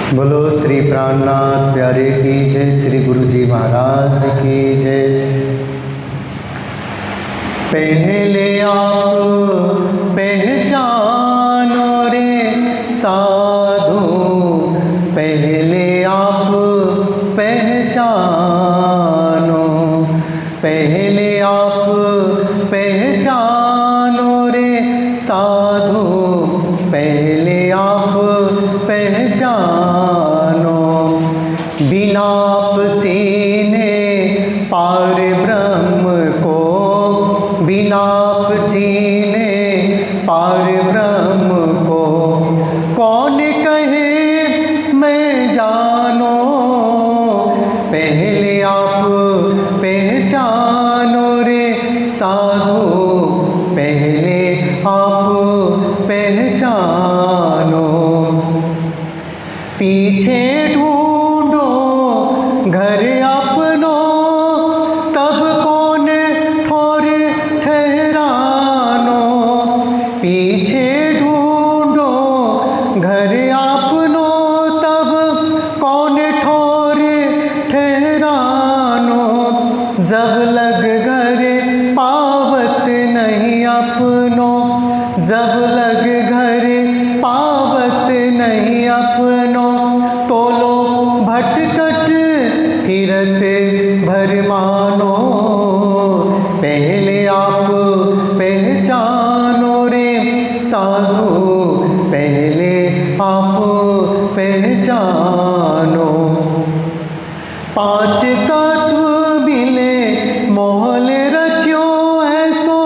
बोलो श्री प्राणनाथ प्यारे की जय, श्री गुरु जी महाराज की जय। पहले आप पहचानो रे साधु, पहले आप पहचानो, पहले आप पहचानो रे साधु, पहले आप पहचानो। बिना आप चीने पार ब्रह्म को, बिना आप चीने पार ब्रह्म को, कौन कहे मैं जानो। पहले आप पहचानो रे साधु, पहले आप पहचानो। पीछे ढूंढो घर अपनो, तब कौन ठोर ठहरानो। पीछे ढूंढो घर अपनो, तब कौन ठोर ठहरानो। जब लग घर पावत नहीं अपनो, जब लग घर पावत नहीं अपनो, तो लो भटकट फिरत भर मानो। पहले आप पहचानो रे साधु, पहले आप पहचानो। पांच तत्व मिले मोहल रच्यो, ऐसो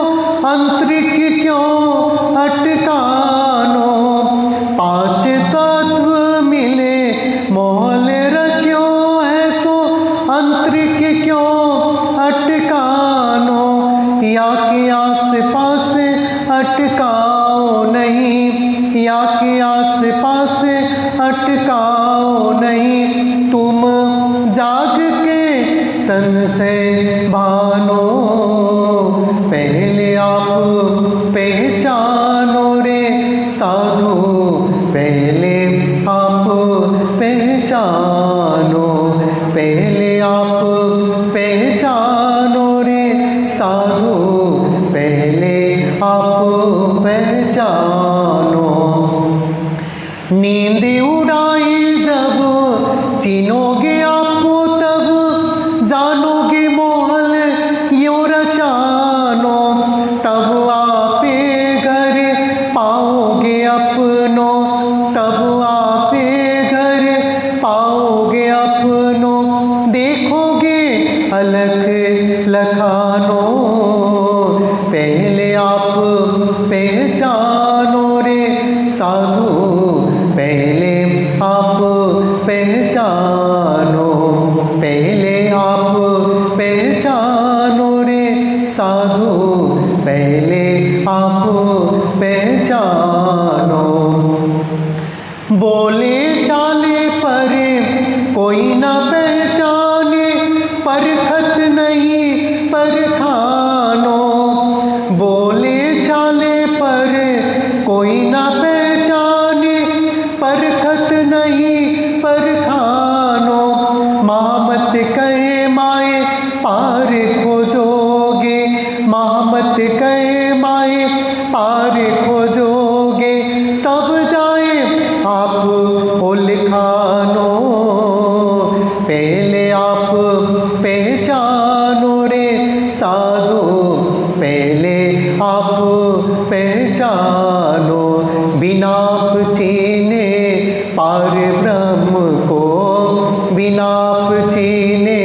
अंतरिक क्यों अटकानो। पांच तत्व मिले मोहल रच्यो, ऐसो अंतरिक क्यों अटकानो। या के आस पास अटकाओ नहीं, या के आस पास अटकाओ नहीं। तुम जाग के संशय भानो, पहले आप पहचानो रे साधु, पहले आप पहचानो। पहले आप पहचानो रे साधु, पहले आप पहचानो। नींद उड़ाई जब चिनोगे आपको, तब जानोगे मोहल यो रचानो। तब आपे घर पाओगे अपनो, तब आपे घर पाओगे अपनो। देखोगे अलख लखानो, पहले आप पहचानो रे साधु, पहले आप पहचानो। पहले आप पहचानो रे साधु, पहले आप पहचानो। बोले चाले पर कोई न पहचाने, परखत नहीं परखानो। बोले चाले पर कोई न पहचाने, परखत नहीं परखानो। महामत कहे माए पार खोजोगे, महामत कहे माए पार खोजोगे, तब जाए आप उलखानो। पहले आप पहचानो रे साधु, पहले आप पहचानो। बिना आप चीने पार ब्रह्म को, बिना आप चीने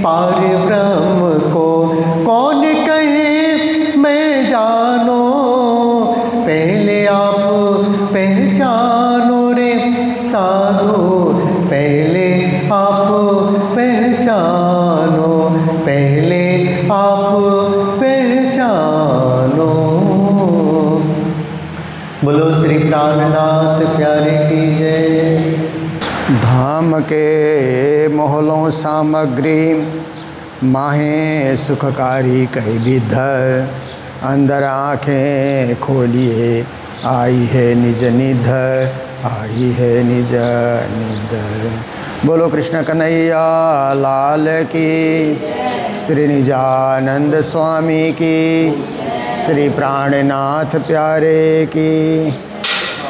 पार ब्रह्म को, कौन कहे मैं जानो। पहले आप पहचानो रे साधु, पहले आप पहचानो, पहले आप पहचानो। बोलो श्री प्राणनाथ प्यारे की जय। धाम के मोहलों सामग्री, माहे सुखकारी कई विध। अंदर आँखें खोलिए आई है निज निध। आई है निज निद। बोलो कृष्ण कन्हैया लाल की, श्री निजानंद स्वामी की, श्री प्राणनाथ प्यारे की,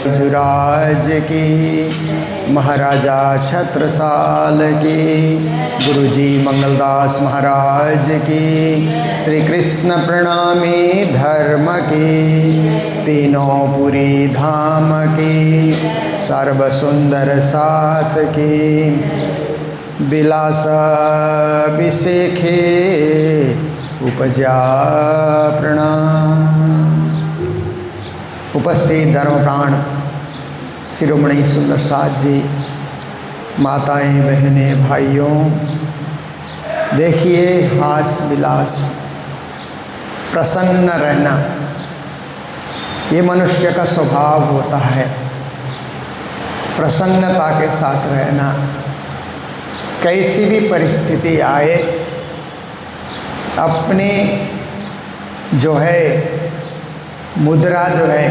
जुराज की, महाराजा छत्रसाल की, गुरुजी मंगलदास महाराज की, श्री कृष्ण प्रणामी धर्म की, तीनों पुरी धाम की, सर्व सुंदर साथ की, विलास विशेखे उपजा प्रणाम। उपस्थित धर्मप्राण शिरोमणि सुंदर साथ जी, माताएं, बहनें, भाइयों, देखिए हास विलास, प्रसन्न रहना ये मनुष्य का स्वभाव होता है। प्रसन्नता के साथ रहना, कैसी भी परिस्थिति आए अपने जो है मुद्रा जो है,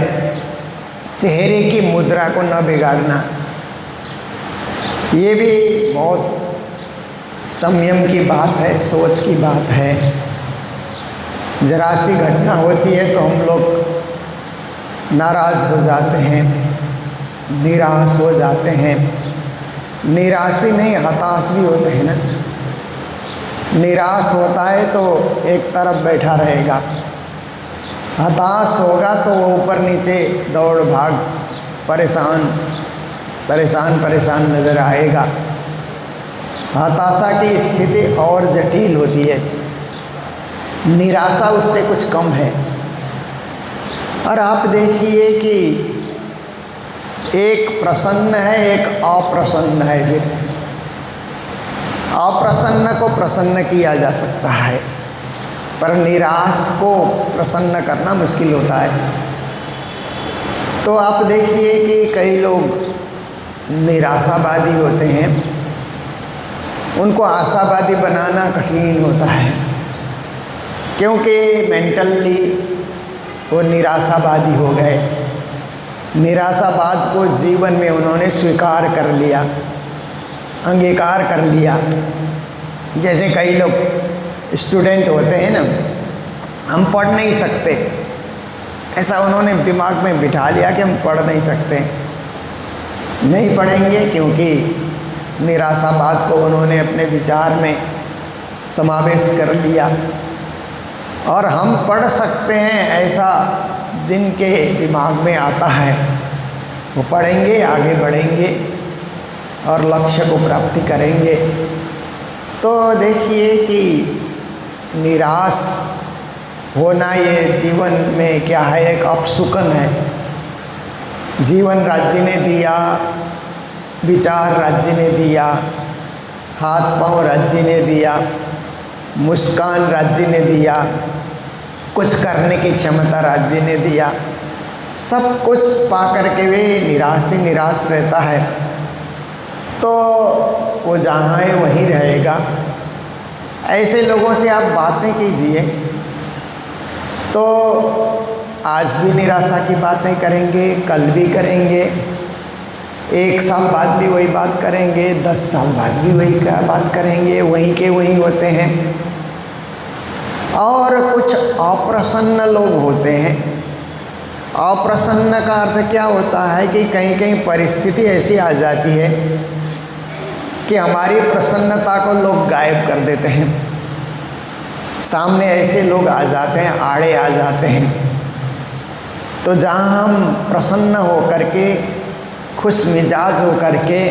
चेहरे की मुद्रा को न बिगाड़ना, ये भी बहुत संयम की बात है, सोच की बात है। जरा सी घटना होती है तो हम लोग नाराज़ हो जाते हैं, निराश हो जाते हैं। निराश ही नहीं, हताश भी होते हैं ना। निराश होता है तो एक तरफ बैठा रहेगा, हताश होगा तो वो ऊपर नीचे दौड़ भाग परेशान नज़र आएगा। हताशा की स्थिति और जटिल होती है, निराशा उससे कुछ कम है। और आप देखिए कि एक प्रसन्न है, एक अप्रसन्न है। फिर अप्रसन्न को प्रसन्न किया जा सकता है, पर निराश को प्रसन्न करना मुश्किल होता है। तो आप देखिए कि कई लोग निराशावादी होते हैं, उनको आशावादी बनाना कठिन होता है, क्योंकि मेंटली वो निराशावादी हो गए। निराशावाद को जीवन में उन्होंने स्वीकार कर लिया, अंगीकार कर लिया। जैसे कई लोग स्टूडेंट होते हैं ना, हम पढ़ नहीं सकते, ऐसा उन्होंने दिमाग में बिठा लिया कि हम पढ़ नहीं सकते, नहीं पढ़ेंगे, क्योंकि निराशावाद को उन्होंने अपने विचार में समावेश कर लिया। और हम पढ़ सकते हैं, ऐसा जिनके दिमाग में आता है वो पढ़ेंगे, आगे बढ़ेंगे और लक्ष्य को प्राप्ति करेंगे। तो देखिए कि निराश होना ये जीवन में क्या है, एक अपशुकन है। जीवन राज्य ने दिया, विचार राज्य ने दिया, हाथ पांव राज्य ने दिया, मुस्कान राज्य ने दिया, कुछ करने की क्षमता राज्य ने दिया। सब कुछ पाकर के वे निराश ही निराश रहता है, तो वो जहाँ है वहीं रहेगा। ऐसे लोगों से आप बातें कीजिए तो आज भी निराशा की बातें करेंगे, कल भी करेंगे, 1 साल बाद भी वही बात करेंगे, 10 साल बाद भी वही क्या बात करेंगे, वहीं के वहीं होते हैं। और कुछ अप्रसन्न लोग होते हैं। अप्रसन्न का अर्थ क्या होता है कि कहीं कहीं परिस्थिति ऐसी आ जाती है कि हमारी प्रसन्नता को लोग गायब कर देते हैं। सामने ऐसे लोग आ जाते हैं, आड़े आ जाते हैं। तो जहाँ हम प्रसन्न हो करके, खुश मिजाज हो करके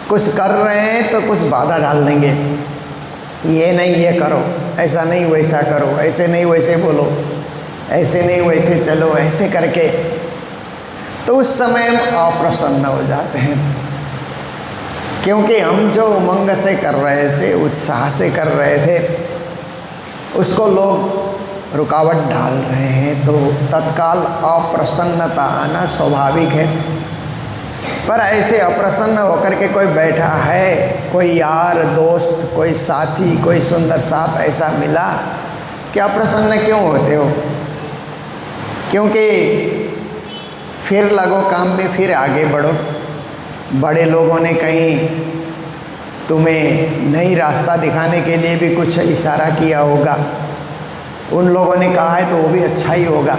कुछ कर रहे हैं तो कुछ बाधा डाल देंगे, ये नहीं ये करो, ऐसा नहीं वैसा करो, ऐसे नहीं वैसे बोलो, ऐसे नहीं वैसे चलो, ऐसे करके। तो उस समय हम अप्रसन्न हो जाते हैं, क्योंकि हम जो उमंग से कर रहे थे, उत्साह से कर रहे थे, उसको लोग रुकावट डाल रहे हैं, तो तत्काल अप्रसन्नता आना स्वाभाविक है। पर ऐसे अप्रसन्न होकर के कोई बैठा है, कोई यार दोस्त, कोई साथी, कोई सुंदर साथ ऐसा मिला कि अप्रसन्न क्यों होते हो? क्योंकि फिर लगो काम में, फिर आगे बढ़ो। बड़े लोगों ने कहीं तुम्हें नई रास्ता दिखाने के लिए भी कुछ इशारा किया होगा, उन लोगों ने कहा है तो वो भी अच्छा ही होगा।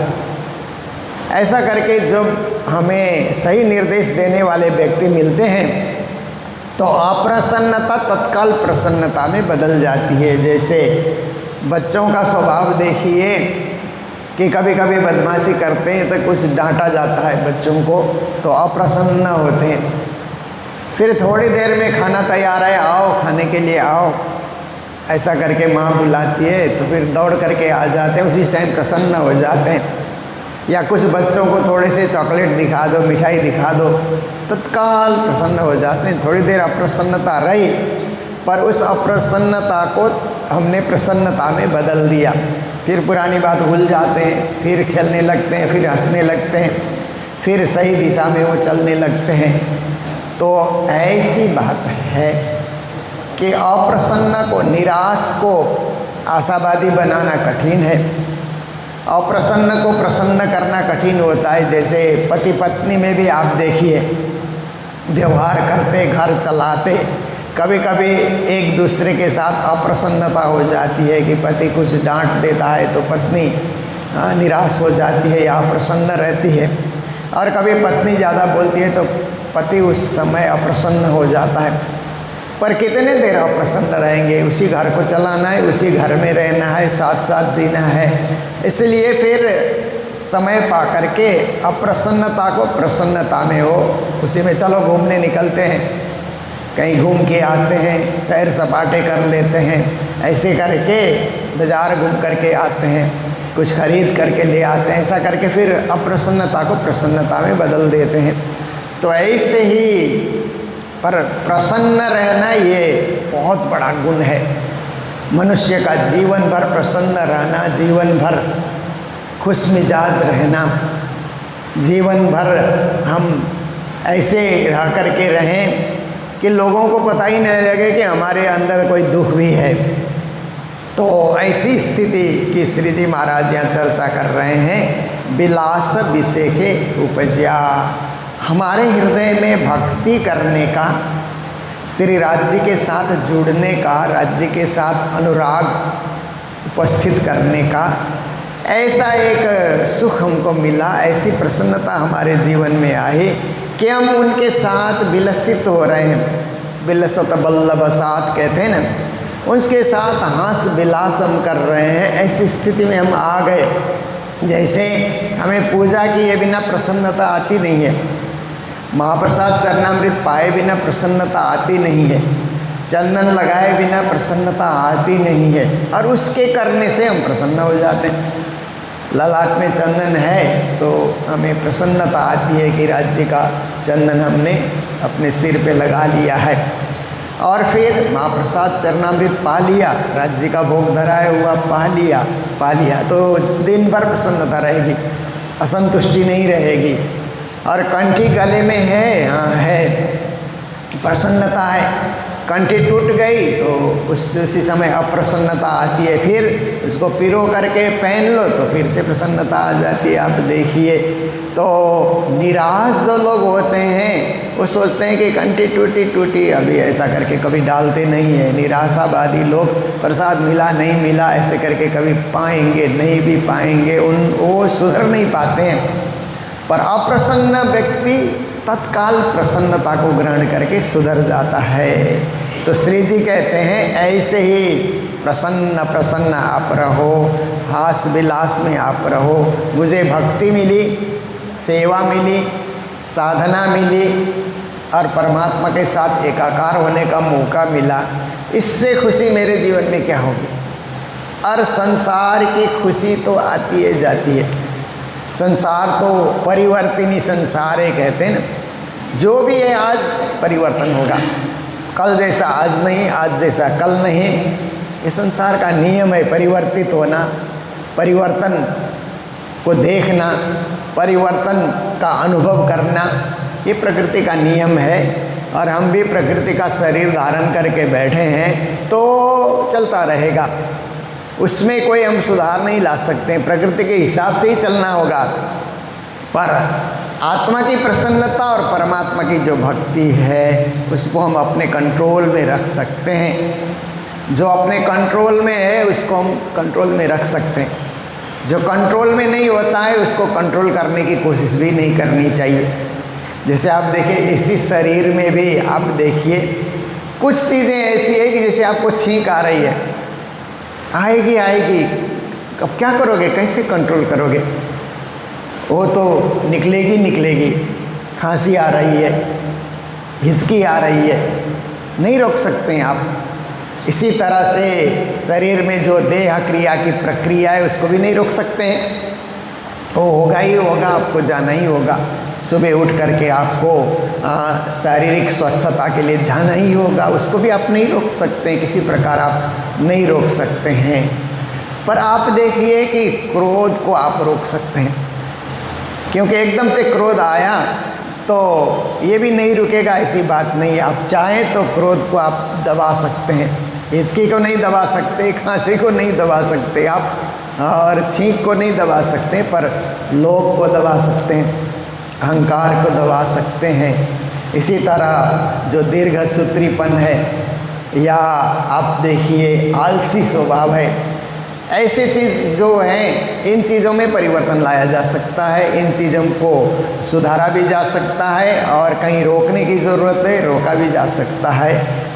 ऐसा करके जब हमें सही निर्देश देने वाले व्यक्ति मिलते हैं तो अप्रसन्नता तत्काल प्रसन्नता में बदल जाती है। जैसे बच्चों का स्वभाव देखिए कि कभी कभी बदमाशी करते हैं तो कुछ डांटा जाता है बच्चों को तो अप्रसन्न होते हैं। फिर थोड़ी देर में खाना तैयार है, आओ खाने के लिए आओ, ऐसा करके माँ बुलाती है तो फिर दौड़ करके आ जाते हैं, उसी टाइम प्रसन्न हो जाते हैं। या कुछ बच्चों को थोड़े से चॉकलेट दिखा दो, मिठाई दिखा दो, तत्काल प्रसन्न हो जाते हैं। थोड़ी देर अप्रसन्नता रही पर उस अप्रसन्नता को हमने प्रसन्नता में बदल दिया, फिर पुरानी बात भूल जाते हैं, फिर खेलने लगते हैं, फिर हंसने लगते हैं, फिर सही दिशा में वो चलने लगते हैं। तो ऐसी बात है कि अप्रसन्न को, निराश को आशावादी बनाना कठिन है, अप्रसन्न को प्रसन्न करना कठिन होता है। जैसे पति पत्नी में भी आप देखिए, व्यवहार करते, घर चलाते, कभी कभी एक दूसरे के साथ अप्रसन्नता हो जाती है कि पति कुछ डांट देता है तो पत्नी निराश हो जाती है या अप्रसन्न रहती है, और कभी पत्नी ज़्यादा बोलती है तो पति उस समय अप्रसन्न हो जाता है। पर कितने देर अप्रसन्न रहेंगे? उसी घर को चलाना है, उसी घर में रहना है, साथ साथ जीना है। इसलिए फिर समय पा करके अप्रसन्नता को प्रसन्नता में हो, उसी में चलो घूमने निकलते हैं, कहीं घूम के आते हैं, सैर सपाटे कर लेते हैं, ऐसे करके बाज़ार घूम करके आते हैं, कुछ खरीद करके ले आते हैं, ऐसा करके फिर अप्रसन्नता को प्रसन्नता में बदल देते हैं। तो ऐसे ही पर प्रसन्न रहना ये बहुत बड़ा गुण है मनुष्य का, जीवन भर प्रसन्न रहना, जीवन भर खुश मिजाज रहना, जीवन भर हम ऐसे रह करके रहें कि लोगों को पता ही नहीं लगे कि हमारे अंदर कोई दुख भी है। तो ऐसी स्थिति की श्री जी महाराज यहाँ चर्चा कर रहे हैं। विलास विषेखे उपज्या, हमारे हृदय में भक्ति करने का, श्री राज्य के साथ जुड़ने का, राज्य के साथ अनुराग उपस्थित करने का ऐसा एक सुख हमको मिला, ऐसी प्रसन्नता हमारे जीवन में आई कि हम उनके साथ विलसित हो रहे हैं। विलसत बल्लभ साथ कहते हैं ना, उसके साथ हास विलास हम कर रहे हैं। ऐसी स्थिति में हम आ गए जैसे हमें पूजा किए बिना प्रसन्नता आती नहीं है, महाप्रसाद चरणामृत पाए बिना प्रसन्नता आती नहीं है, चंदन लगाए बिना प्रसन्नता आती नहीं है, और उसके करने से हम प्रसन्न हो जाते हैं। ललाट में चंदन है तो हमें प्रसन्नता आती है कि राज्य का चंदन हमने अपने सिर पे लगा लिया है, और फिर महाप्रसाद चरणामृत पा लिया, राज्य का भोग धराया हुआ पा लिया तो दिन भर प्रसन्नता रहेगी, असंतुष्टि नहीं रहेगी। और कंठी गले में है, हाँ है, प्रसन्नता है, कंठी टूट गई तो उसी समय अप्रसन्नता आती है, फिर उसको पिरो करके पहन लो तो फिर से प्रसन्नता आ जाती है। आप देखिए तो निराश जो लोग होते हैं वो सोचते हैं कि कंठी टूटी अभी ऐसा करके कभी डालते नहीं है। निराशावादी लोग प्रसाद मिला नहीं मिला ऐसे करके कभी पाएंगे नहीं भी पाएंगे, वो सुधर नहीं पाते हैं। पर अप्रसन्न व्यक्ति तत्काल प्रसन्नता को ग्रहण करके सुधर जाता है। तो श्री जी कहते हैं ऐसे ही प्रसन्न आप रहो, हास विलास में आप रहो। मुझे भक्ति मिली, सेवा मिली, साधना मिली और परमात्मा के साथ एकाकार होने का मौका मिला, इससे खुशी मेरे जीवन में क्या होगी। और संसार की खुशी तो आती है जाती है, संसार तो परिवर्तनी संसार है कहते हैं ना। जो भी है आज परिवर्तन होगा, कल जैसा आज नहीं, आज जैसा कल नहीं। ये संसार का नियम है, परिवर्तित होना, परिवर्तन को देखना, परिवर्तन का अनुभव करना, ये प्रकृति का नियम है। और हम भी प्रकृति का शरीर धारण करके बैठे हैं तो चलता रहेगा, उसमें कोई हम सुधार नहीं ला सकते, प्रकृति के हिसाब से ही चलना होगा। पर आत्मा की प्रसन्नता और परमात्मा की जो भक्ति है उसको हम अपने कंट्रोल में रख सकते हैं। जो अपने कंट्रोल में है उसको हम कंट्रोल में रख सकते हैं। जो कंट्रोल में नहीं होता है उसको कंट्रोल करने की कोशिश भी नहीं करनी चाहिए। जैसे आप देखिए इसी शरीर में भी आप देखिए कुछ चीज़ें ऐसी है कि जैसे आपको छींक आ रही है, आएगी आएगी, अब क्या करोगे, कैसे कंट्रोल करोगे? वो तो निकलेगी निकलेगी। खांसी आ रही है, हिचकी आ रही है, नहीं रोक सकते हैं आप। इसी तरह से शरीर में जो देह क्रिया की प्रक्रिया है उसको भी नहीं रोक सकते हैं। वो होगा ही होगा, आपको जाना ही होगा। सुबह उठ करके आपको शारीरिक स्वच्छता के लिए जाना ही होगा, उसको भी आप नहीं रोक सकते हैं, किसी प्रकार आप नहीं रोक सकते हैं। पर आप देखिए कि क्रोध को आप रोक सकते हैं, क्योंकि एकदम से क्रोध आया तो ये भी नहीं रुकेगा, ऐसी बात नहीं। आप चाहें तो क्रोध को आप दबा सकते हैं, हिचकी को नहीं दबा सकते, खांसी को नहीं दबा सकते आप, और छींक को नहीं दबा सकते, पर लोभ को दबा सकते हैं, अहंकार को दबा सकते हैं। इसी तरह जो दीर्घ सूत्रीपन है या आप देखिए आलसी स्वभाव है, ऐसी चीज़ जो हैं इन चीज़ों में परिवर्तन लाया जा सकता है। इन चीज़ों को सुधारा भी जा सकता है और कहीं रोकने की ज़रूरत है, रोका भी जा सकता है।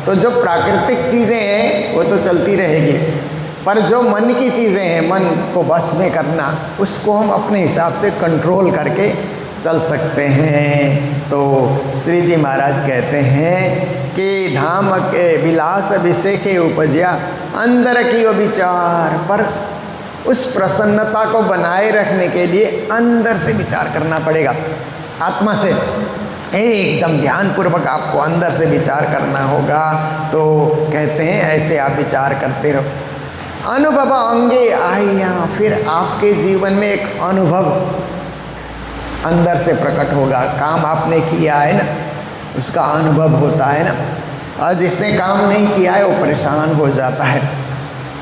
तो जो प्राकृतिक चीज़ें हैं वो तो चलती रहेगी, पर जो मन की चीज़ें हैं, मन को बस में करना, उसको हम अपने हिसाब से कंट्रोल करके चल सकते हैं। तो श्री जी महाराज कहते हैं कि धाम के विलास विषेखे उपजया अंदर की वो विचार, पर उस प्रसन्नता को बनाए रखने के लिए अंदर से विचार करना पड़ेगा, आत्मा से एकदम ध्यानपूर्वक आपको अंदर से विचार करना होगा। तो कहते हैं ऐसे आप विचार करते रहो। अनुभव अंगे आया, फिर आपके जीवन में एक अनुभव अंदर से प्रकट होगा। काम आपने किया है ना, उसका अनुभव होता है ना, और जिसने काम नहीं किया है वो परेशान हो जाता है।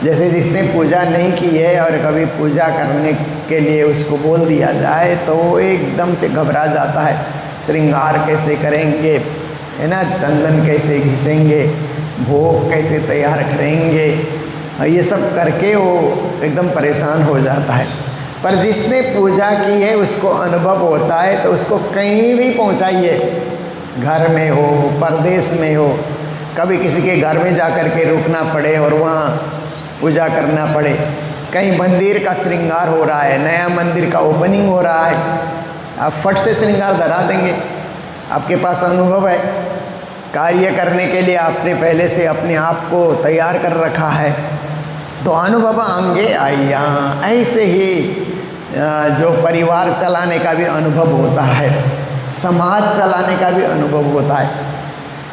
जैसे जिसने पूजा नहीं की है और कभी पूजा करने के लिए उसको बोल दिया जाए तो वो एकदम से घबरा जाता है, श्रृंगार कैसे करेंगे, है ना, चंदन कैसे घिसेंगे, भोग कैसे तैयार करेंगे, ये सब करके वो एकदम परेशान हो जाता है। पर जिसने पूजा की है उसको अनुभव होता है, तो उसको कहीं भी पहुंचाइए, घर में हो, परदेश में हो, कभी किसी के घर में जा कर के रुकना पड़े और वहाँ पूजा करना पड़े, कहीं मंदिर का श्रृंगार हो रहा है, नया मंदिर का ओपनिंग हो रहा है, आप फट से श्रृंगार धरा देंगे। आपके पास अनुभव है, कार्य करने के लिए आपने पहले से अपने आप को तैयार कर रखा है, तो अनुभव अंगे आइया। ऐसे ही जो परिवार चलाने का भी अनुभव होता है, समाज चलाने का भी अनुभव होता है,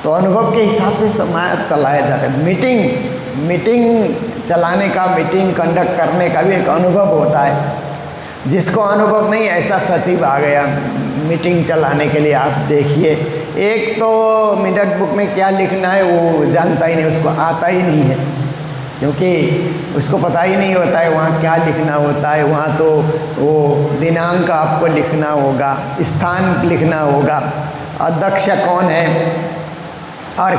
तो अनुभव के हिसाब से समाज चलाया जाता है। मीटिंग चलाने का, मीटिंग कंडक्ट करने का भी एक अनुभव होता है। जिसको अनुभव नहीं, ऐसा सचिव आ गया मीटिंग चलाने के लिए, आप देखिए एक तो मिनट बुक में क्या लिखना है वो जानता ही नहीं, उसको आता ही नहीं है, क्योंकि उसको पता ही नहीं होता है वहाँ क्या लिखना होता है। वहाँ तो वो दिनांक आपको लिखना होगा, स्थान लिखना होगा, अध्यक्ष कौन है और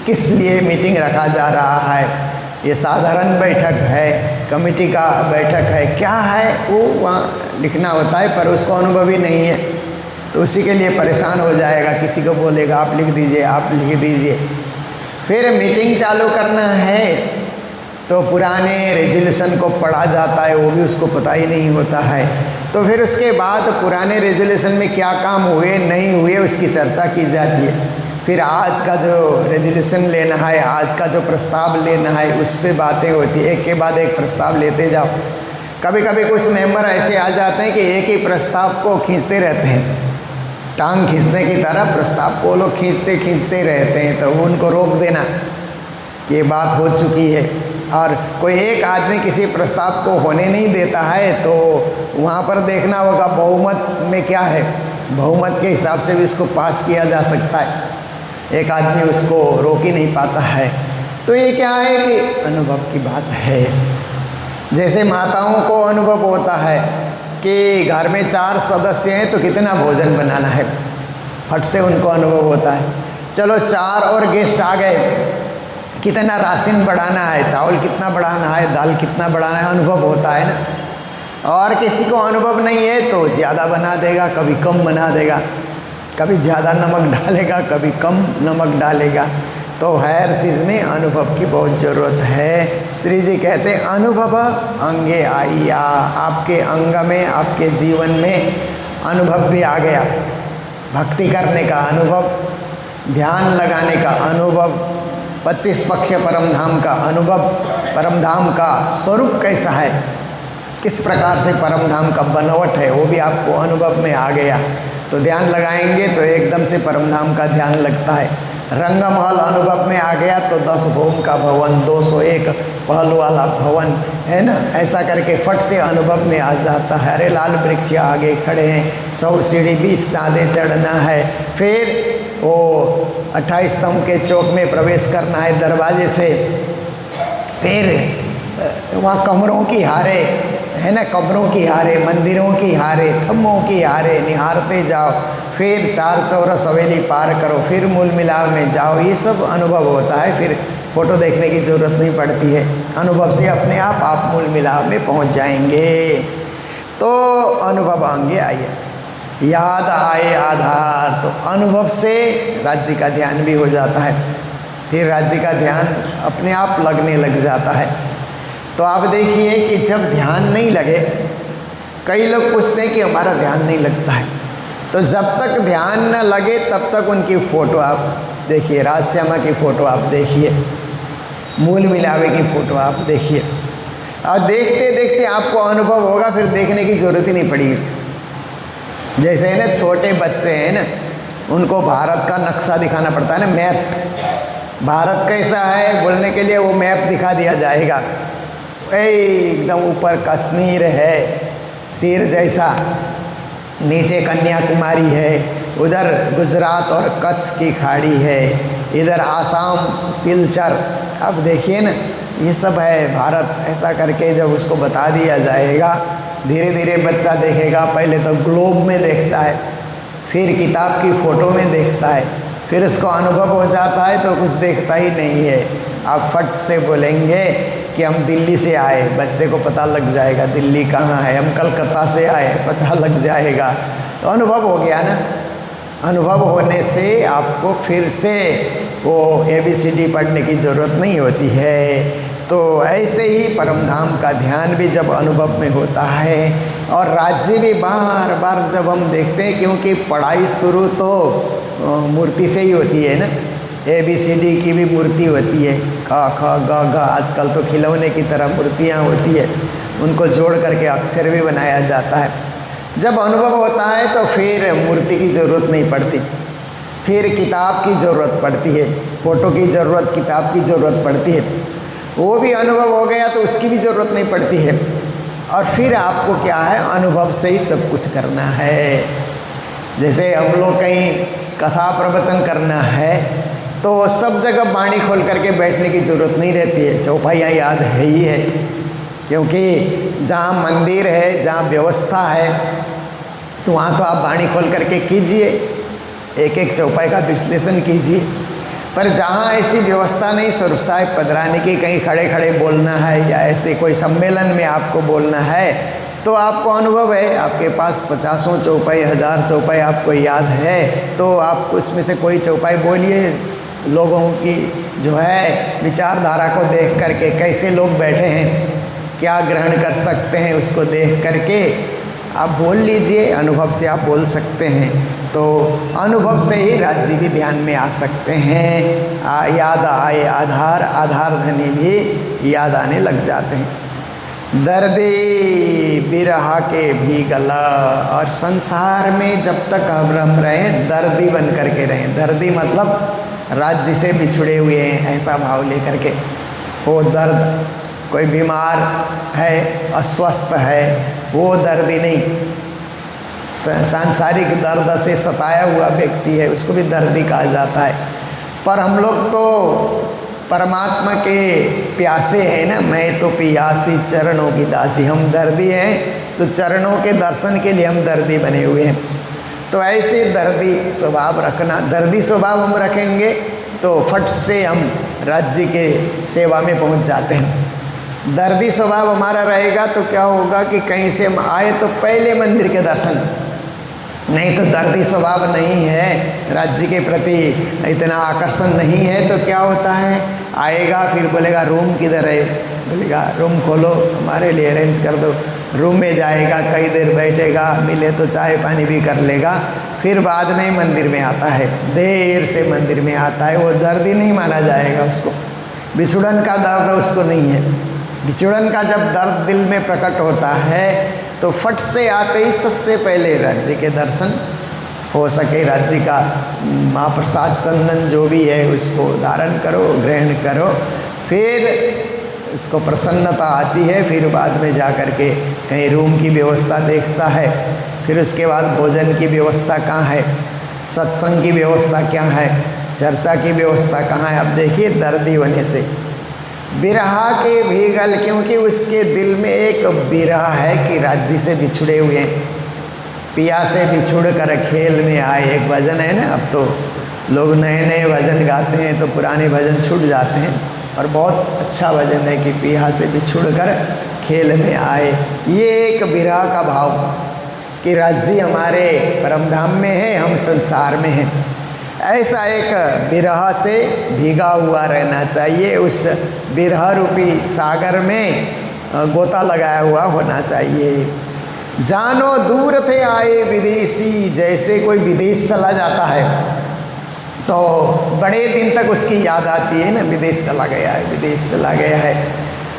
किस लिए मीटिंग रखा जा रहा है, ये साधारण बैठक है, कमेटी का बैठक है, क्या है वो वहाँ लिखना होता है, पर उसको अनुभव ही नहीं है, तो उसी के लिए परेशान हो जाएगा। किसी को बोलेगा आप लिख दीजिए, आप लिख दीजिए। फिर मीटिंग चालू करना है तो पुराने रेजोल्यूशन को पढ़ा जाता है, वो भी उसको पता ही नहीं होता है। तो फिर उसके बाद पुराने रेजोल्यूशन में क्या काम हुए नहीं हुए उसकी चर्चा की जाती है। फिर आज का जो रेजोल्यूशन लेना है, आज का जो प्रस्ताव लेना है, उस पर बातें होती है, एक के बाद एक प्रस्ताव लेते जाओ। कभी कभी कुछ मेंबर ऐसे आ जाते हैं कि एक ही प्रस्ताव को खींचते रहते हैं, टांग खींचने की तरह प्रस्ताव को लोग खींचते रहते हैं, तो उनको रोक देना कि ये बात हो चुकी है। और कोई एक आदमी किसी प्रस्ताव को होने नहीं देता है तो वहाँ पर देखना होगा बहुमत में क्या है, बहुमत के हिसाब से भी इसको पास किया जा सकता है, एक आदमी उसको रोक ही नहीं पाता है। तो ये क्या है कि अनुभव की बात है। जैसे माताओं को अनुभव होता है कि घर में 4 सदस्य हैं तो कितना भोजन बनाना है, फट से उनको अनुभव होता है। चलो 4 और गेस्ट आ गए, कितना राशन बढ़ाना है, चावल कितना बढ़ाना है, दाल कितना बढ़ाना है, अनुभव होता है ना। और किसी को अनुभव नहीं है तो ज़्यादा बना देगा, कभी कम बना देगा, कभी ज़्यादा नमक डालेगा, कभी कम नमक डालेगा। तो हर चीज़ में अनुभव की बहुत ज़रूरत है। श्री जी कहते हैं अनुभव अंगे आइया, आपके अंग में, आपके जीवन में अनुभव भी आ गया। भक्ति करने का अनुभव, ध्यान लगाने का अनुभव, 25 पक्ष परम धाम का अनुभव, परम धाम का स्वरूप कैसा है, किस प्रकार से परम धाम का बनावट है, वो भी आपको अनुभव में आ गया। तो ध्यान लगाएंगे तो एकदम से परम धाम का ध्यान लगता है। रंगमहल अनुभव में आ गया तो 10 भूम का भवन, 201 पहल वाला भवन है ना, ऐसा करके फट से अनुभव में आ जाता है। अरे लाल वृक्ष आगे खड़े हैं, 100 सीढ़ी 20 सादे चढ़ना है, फिर वो 28 स्तंभ के चौक में प्रवेश करना है दरवाजे से, फिर वहाँ कमरों की हारे है ना, कब्रों की हारे, मंदिरों की हारे, थम्मों की हारे निहारते जाओ, फिर 4 चौरस हवेली पार करो, फिर मूल मिलाव में जाओ। ये सब अनुभव होता है, फिर फोटो देखने की ज़रूरत नहीं पड़ती है, अनुभव से अपने आप मूल मिलाव में पहुंच जाएंगे। तो अनुभव आएंगे, आइए याद आए आधार, तो अनुभव से राज्य का ध्यान भी हो जाता है, फिर राज्य का ध्यान अपने आप लगने लग जाता है। तो आप देखिए कि जब ध्यान नहीं लगे, कई लोग पूछते हैं कि हमारा ध्यान नहीं लगता है, तो जब तक ध्यान न लगे तब तक उनकी फ़ोटो आप देखिए, राजश्यामा की फ़ोटो आप देखिए, मूल मिलावे की फ़ोटो आप देखिए, और देखते देखते आपको अनुभव होगा, फिर देखने की ज़रूरत ही नहीं पड़ेगी। जैसे है ना, छोटे बच्चे हैं ना, उनको भारत का नक्शा दिखाना पड़ता है ना, मैप, भारत कैसा है बोलने के लिए वो मैप दिखा दिया जाएगा। एकदम ऊपर कश्मीर है सिर जैसा, नीचे कन्याकुमारी है, उधर गुजरात और कच्छ की खाड़ी है, इधर आसाम सिलचर। अब देखिए ना, ये सब है भारत। ऐसा करके जब उसको बता दिया जाएगा, धीरे धीरे बच्चा देखेगा। पहले तो ग्लोब में देखता है, फिर किताब की फ़ोटो में देखता है, फिर उसको अनुभव हो जाता है तो कुछ देखता ही नहीं है। आप फट से बोलेंगे कि हम दिल्ली से आए, बच्चे को पता लग जाएगा दिल्ली कहाँ है। हम कलकत्ता से आए, पता लग जाएगा। तो अनुभव हो गया ना। अनुभव होने से आपको फिर से वो ABCD पढ़ने की ज़रूरत नहीं होती है। तो ऐसे ही परमधाम का ध्यान भी जब अनुभव में होता है, और राज्य भी बार बार जब हम देखते हैं, क्योंकि पढ़ाई शुरू तो मूर्ति से ही होती है ना, ABCD की भी मूर्ति होती है, ख ख ग घ। आजकल तो खिलौने की तरह मूर्तियाँ होती है, उनको जोड़ करके अक्षर भी बनाया जाता है। जब अनुभव होता है तो फिर मूर्ति की ज़रूरत नहीं पड़ती, फिर किताब की ज़रूरत पड़ती है, फ़ोटो की ज़रूरत, किताब की ज़रूरत पड़ती है। वो भी अनुभव हो गया तो उसकी भी ज़रूरत नहीं पड़ती है। और फिर आपको क्या है, अनुभव से ही सब कुछ करना है। जैसे हम लोग कहीं कथा प्रवचन करना है तो सब जगह बाणी खोल करके बैठने की ज़रूरत नहीं रहती है, चौपाइयाँ याद है ही है। क्योंकि जहाँ मंदिर है, जहाँ व्यवस्था है, तो वहाँ तो आप बाणी खोल करके कीजिए, एक एक चौपाई का विश्लेषण कीजिए। पर जहाँ ऐसी व्यवस्था नहीं, स्वरूप साहिब पधराने की, कहीं खड़े खड़े बोलना है या ऐसे कोई सम्मेलन में आपको बोलना है, तो आपको अनुभव है, आपके पास 50 चौपाई, 1000 चौपाई आपको याद है, तो आप उसमें से कोई चौपाई बोलिए। लोगों की जो है विचारधारा को देख करके, कैसे लोग बैठे हैं, क्या ग्रहण कर सकते हैं, उसको देख करके आप बोल लीजिए। अनुभव से आप बोल सकते हैं, तो अनुभव से ही राज्य भी ध्यान में आ सकते हैं। याद आए आधार, आधार धनी भी याद आने लग जाते हैं। दर्दे बिरहा के भी गला, और संसार में जब तक हम रहें दर्दी बन करके रहें। दर्दी मतलब राज्य से बिछुड़े हुए हैं, ऐसा भाव लेकर के। वो दर्द, कोई बीमार है, अस्वस्थ है, वो दर्दी नहीं। सांसारिक दर्द से सताया हुआ व्यक्ति है, उसको भी दर्दी कहा जाता है। पर हम लोग तो परमात्मा के प्यासे हैं ना, मैं तो पियासी चरणों की दासी, हम दर्दी हैं तो चरणों के दर्शन के लिए हम दर्दी बने हुए हैं। तो ऐसे दर्दी स्वभाव रखना, दर्दी स्वभाव हम रखेंगे तो फट से हम राज्य के सेवा में पहुंच जाते हैं। दर्दी स्वभाव हमारा रहेगा तो क्या होगा कि कहीं से हम आए तो पहले मंदिर के दर्शन, नहीं तो दर्दी स्वभाव नहीं है, राज्य के प्रति इतना आकर्षण नहीं है तो क्या होता है, आएगा फिर बोलेगा रूम किधर है, बोलेगा रूम खोलो हमारे लिए अरेंज कर दो, रूम में जाएगा, कई देर बैठेगा, मिले तो चाय पानी भी कर लेगा, फिर बाद में मंदिर में आता है, देर से मंदिर में आता है, वो दर्दी नहीं माना जाएगा उसको। बिछुड़न का दर्द उसको नहीं है। बिछुड़न का जब दर्द दिल में प्रकट होता है तो फट से आते ही सबसे पहले राज्य के दर्शन हो सके, राज्य का महाप्रसाद चंदन जो भी है उसको धारण करो, ग्रहण करो, फिर इसको प्रसन्नता आती है। फिर बाद में जा कर के कहीं रूम की व्यवस्था देखता है, फिर उसके बाद भोजन की व्यवस्था कहाँ है, सत्संग की व्यवस्था क्या है, चर्चा की व्यवस्था कहाँ है। अब देखिए दर्दी होने से बिरहा के भीगल, क्योंकि उसके दिल में एक बिरहा है कि राज्य से बिछुड़े हुए हैं, पिया से बिछुड़ कर खेल में आए, एक भजन है ना। अब तो लोग नए नए भजन गाते हैं तो पुराने भजन छूट जाते हैं, और बहुत अच्छा भजन है कि पिया से बिछुड़ कर खेल में आए। ये एक बिरहा का भाव कि राज्य हमारे परमधाम में है, हम संसार में हैं, ऐसा एक बिरहा से भीगा हुआ रहना चाहिए, उस बिरहा रूपी सागर में गोता लगाया हुआ होना चाहिए। जानो दूर थे आए विदेशी, जैसे कोई विदेश चला जाता है तो बड़े दिन तक उसकी याद आती है ना, विदेश चला गया है, विदेश चला गया है,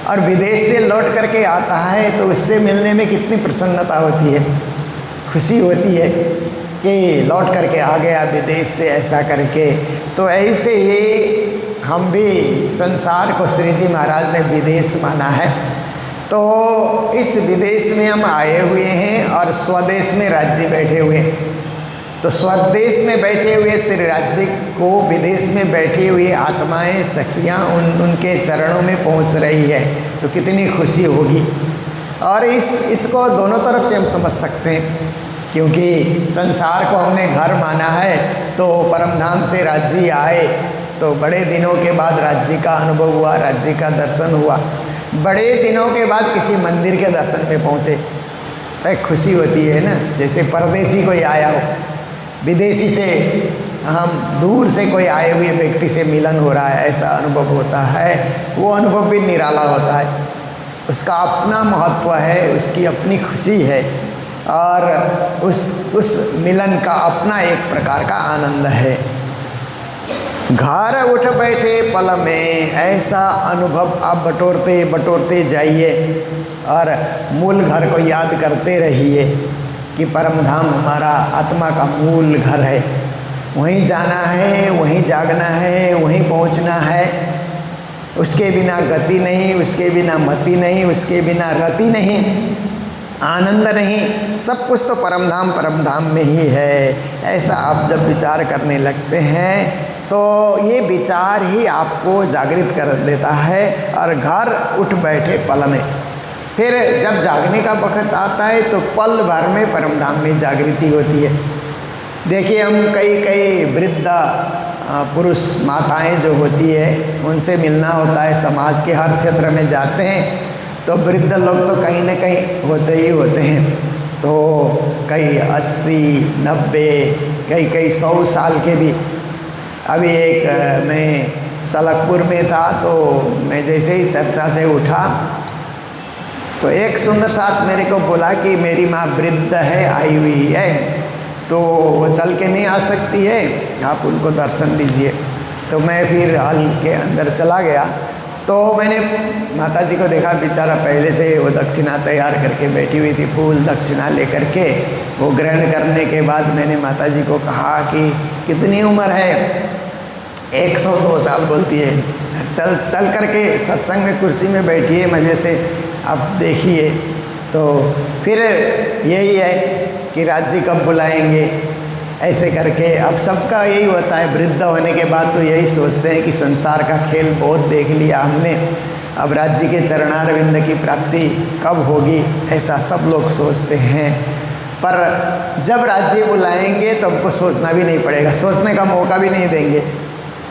और विदेश से लौट करके आता है तो उससे मिलने में कितनी प्रसन्नता होती है, खुशी होती है कि लौट करके आ गया विदेश से, ऐसा करके। तो ऐसे ही हम भी संसार को श्री जी महाराज ने विदेश माना है, तो इस विदेश में हम आए हुए हैं और स्वदेश में राज्य बैठे हुए हैं। तो स्वदेश में बैठे हुए श्री राज्य को विदेश में बैठी हुई आत्माएं सखियां उनके चरणों में पहुंच रही है, तो कितनी खुशी होगी। और इसको दोनों तरफ से हम समझ सकते हैं, क्योंकि संसार को हमने घर माना है, तो परमधाम से राज्य आए तो बड़े दिनों के बाद राज्य का अनुभव हुआ, राज्य का दर्शन हुआ, बड़े दिनों के बाद किसी मंदिर के दर्शन में पहुँचे तो एक खुशी होती है ना। जैसे परदेसी कोई आया हो, विदेशी से हम दूर से कोई आए हुए व्यक्ति से मिलन हो रहा है, ऐसा अनुभव होता है। वो अनुभव भी निराला होता है, उसका अपना महत्व है, उसकी अपनी खुशी है, और उस मिलन का अपना एक प्रकार का आनंद है। घर उठ बैठे पल में, ऐसा अनुभव आप बटोरते बटोरते जाइए और मूल घर को याद करते रहिए कि परमधाम हमारा आत्मा का मूल घर है, वहीं जाना है, वहीं जागना है, वहीं पहुंचना है। उसके बिना गति नहीं, उसके बिना मति नहीं, उसके बिना रति नहीं, आनंद नहीं, सब कुछ तो परमधाम में ही है। ऐसा आप जब विचार करने लगते हैं तो ये विचार ही आपको जागृत कर देता है, और घर उठ बैठे पल में। फिर जब जागने का वक्त आता है तो पल भर में परमधाम में जागृति होती है। देखिए हम कई वृद्ध पुरुष माताएं जो होती है उनसे मिलना होता है, समाज के हर क्षेत्र में जाते हैं तो वृद्ध लोग तो कहीं ना कहीं होते ही होते हैं। तो कई 80, 90, कई 100 साल के भी। अभी एक मैं सलकपुर में था, तो मैं जैसे ही चर्चा से उठा तो एक सुंदर साथ मेरे को बोला कि मेरी माँ वृद्ध है, आई हुई है, तो वो चल के नहीं आ सकती है, आप उनको दर्शन दीजिए। तो मैं फिर हॉल के अंदर चला गया, तो मैंने माता जी को देखा, बेचारा पहले से वो दक्षिणा तैयार करके बैठी हुई थी, फूल दक्षिणा लेकर के। वो ग्रहण करने के बाद मैंने माता जी को कहा कि कितनी उम्र है? 102 साल बोलती है। चल करके सत्संग में कुर्सी में बैठिए, मज़े से आप देखिए। तो फिर यही है कि राज्य कब बुलाएंगे, ऐसे करके अब सबका यही होता है, वृद्ध होने के बाद तो यही सोचते हैं कि संसार का खेल बहुत देख लिया हमने, अब राज्य के चरणारविंद की प्राप्ति कब होगी, ऐसा सब लोग सोचते हैं। पर जब राज्य बुलाएंगे तो हमको सोचना भी नहीं पड़ेगा, सोचने का मौका भी नहीं देंगे,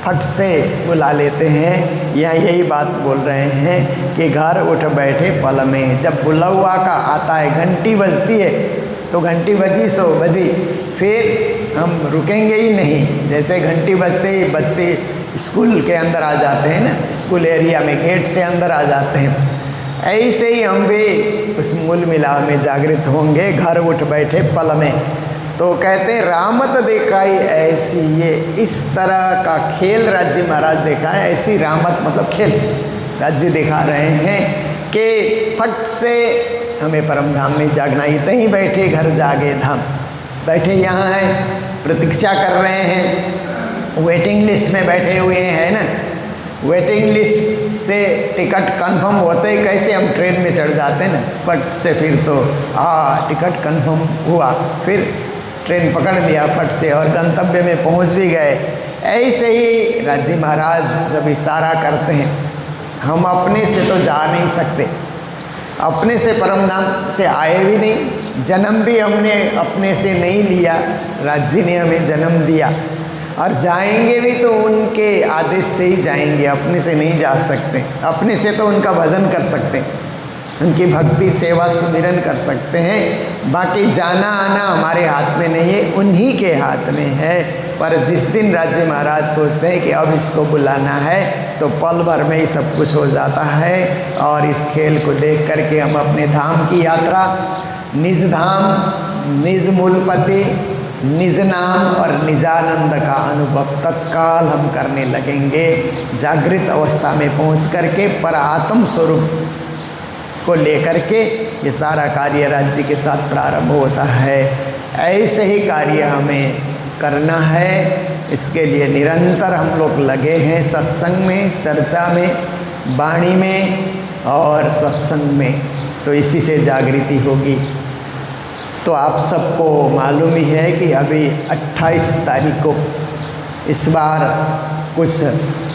फट से बुला लेते हैं। यहाँ यही बात बोल रहे हैं कि घर उठ बैठे पल में, जब बुलौआ का आता है, घंटी बजती है तो घंटी बजी सो बजी, फिर हम रुकेंगे ही नहीं। जैसे घंटी बजते ही बच्चे स्कूल के अंदर आ जाते हैं ना, स्कूल एरिया में गेट से अंदर आ जाते हैं, ऐसे ही हम भी उस मूल मिलाप में जागृत होंगे, घर उठ बैठे पल में। तो कहते हैं रामत दिखाई ऐसी, ये इस तरह का खेल राज्य महाराज देखा है। ऐसी रामत मतलब खेल राज्य दिखा रहे हैं कि फट से हमें परम धाम में जागना, इतने ही बैठे घर जागे धाम, बैठे यहाँ हैं, प्रतीक्षा कर रहे हैं, वेटिंग लिस्ट में बैठे हुए हैं ना। वेटिंग लिस्ट से टिकट कंफर्म होते ही कैसे हम ट्रेन में चढ़ जाते हैं ना, फट से फिर तो टिकट कंफर्म हुआ, फिर ट्रेन पकड़ लिया फट से और गंतव्य में पहुंच भी गए। ऐसे ही राज्य महाराज जब इशारा करते हैं, हम अपने से तो जा नहीं सकते, अपने से परम धाम से आए भी नहीं, जन्म भी हमने अपने से नहीं लिया, राज्य ने हमें जन्म दिया, और जाएंगे भी तो उनके आदेश से ही जाएंगे, अपने से नहीं जा सकते। अपने से तो उनका भजन कर सकते हैं, उनकी भक्ति सेवा सुमिरन कर सकते हैं, बाकी जाना आना हमारे हाथ में नहीं है, उन्हीं के हाथ में है। पर जिस दिन राज्य महाराज सोचते हैं कि अब इसको बुलाना है तो पल भर में ही सब कुछ हो जाता है। और इस खेल को देख करके हम अपने धाम की यात्रा, निज धाम, निज मूलपति, निज नाम और निजानंद का अनुभव तत्काल हम करने लगेंगे। जागृत अवस्था में पहुंच करके पर आत्म स्वरूप को लेकर के ये सारा कार्य राज्य के साथ प्रारंभ होता है। ऐसे ही कार्य हमें करना है, इसके लिए निरंतर हम लोग लगे हैं सत्संग में, चर्चा में, वाणी में और सत्संग में, तो इसी से जागृति होगी। तो आप सबको मालूम ही है कि अभी 28 तारीख को इस बार कुछ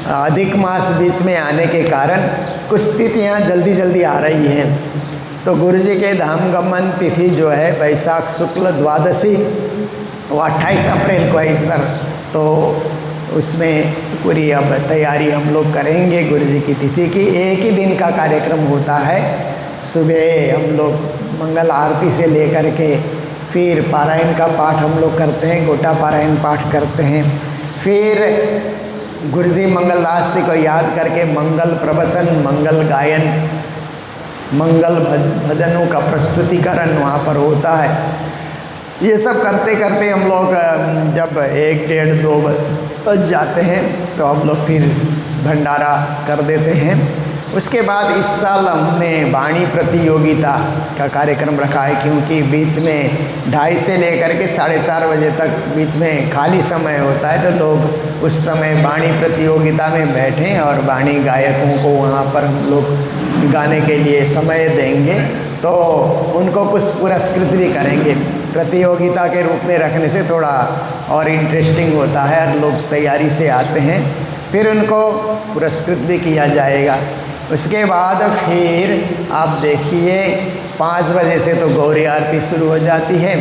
अधिक मास बीच में आने के कारण कुछ तिथियाँ जल्दी जल्दी आ रही हैं। तो गुरु जी के धाम गमन तिथि जो है वैशाख शुक्ल द्वादशी, वो 28 अप्रैल को है इस बार। तो उसमें पूरी अब तैयारी हम लोग करेंगे गुरु जी की तिथि की। एक ही दिन का कार्यक्रम होता है, सुबह हम लोग मंगल आरती से लेकर के फिर पारायण का पाठ हम लोग करते हैं, गोटा पारायण पाठ करते हैं, फिर गुरु जी मंगलदास जी को याद करके मंगल प्रवचन, मंगल गायन, मंगल भजनों का प्रस्तुतिकरण वहाँ पर होता है। ये सब करते करते हम लोग जब 1, 1:30, 2 बज जाते हैं तो हम लोग फिर भंडारा कर देते हैं। उसके बाद इस साल हमने वाणी प्रतियोगिता का कार्यक्रम रखा है, क्योंकि बीच में 2:30 से लेकर के 4:30 बजे तक बीच में खाली समय होता है, तो लोग उस समय वाणी प्रतियोगिता में बैठें और वाणी गायकों को वहाँ पर हम लोग गाने के लिए समय देंगे, तो उनको कुछ पुरस्कृत भी करेंगे। प्रतियोगिता के रूप में रखने से थोड़ा और इंटरेस्टिंग होता है और लोग तैयारी से आते हैं, फिर उनको पुरस्कृत भी किया जाएगा। उसके बाद फिर आप देखिए 5 बजे से तो गौरी आरती शुरू हो जाती है,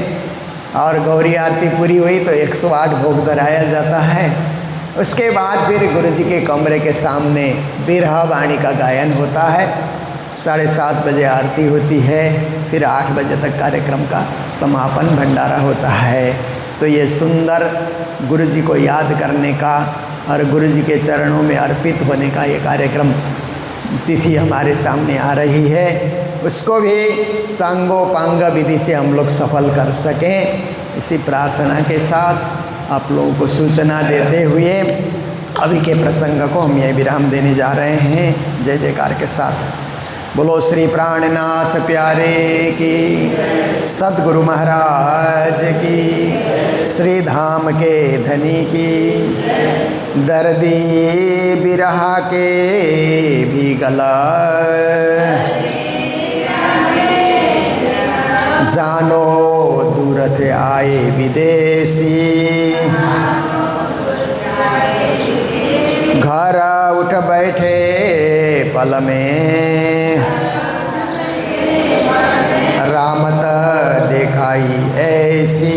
और गौरी आरती पूरी हुई तो 108 भोग धराया जाता है। उसके बाद फिर गुरु जी के कमरे के सामने बिरहा वाणी का गायन होता है, 7:30 बजे आरती होती है, फिर 8 बजे तक कार्यक्रम का समापन भंडारा होता है। तो ये सुंदर गुरु जी को याद करने का और गुरु जी के चरणों में अर्पित होने का ये कार्यक्रम तिथि हमारे सामने आ रही है, उसको भी सांगोपांग विधि से हम लोग सफल कर सकें, इसी प्रार्थना के साथ आप लोगों को सूचना देते हुए अभी के प्रसंग को हम यह विराम देने जा रहे हैं। जय जयकार के साथ बोलो श्री प्राणनाथ प्यारे की, सद्गुरु महाराज की, श्री धाम के धनी की, दर्दी बिरहा के भी गला जानो दूर मनोरथ आए विदेशी, घर उठ बैठे पल में, रामत दिखाई ऐसी,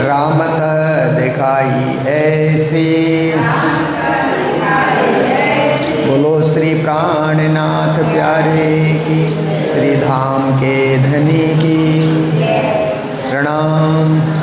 रामत दिखाई ऐसी। बोलो श्री प्राणनाथ प्यारे की, श्री धाम के धनी की। प्रणाम।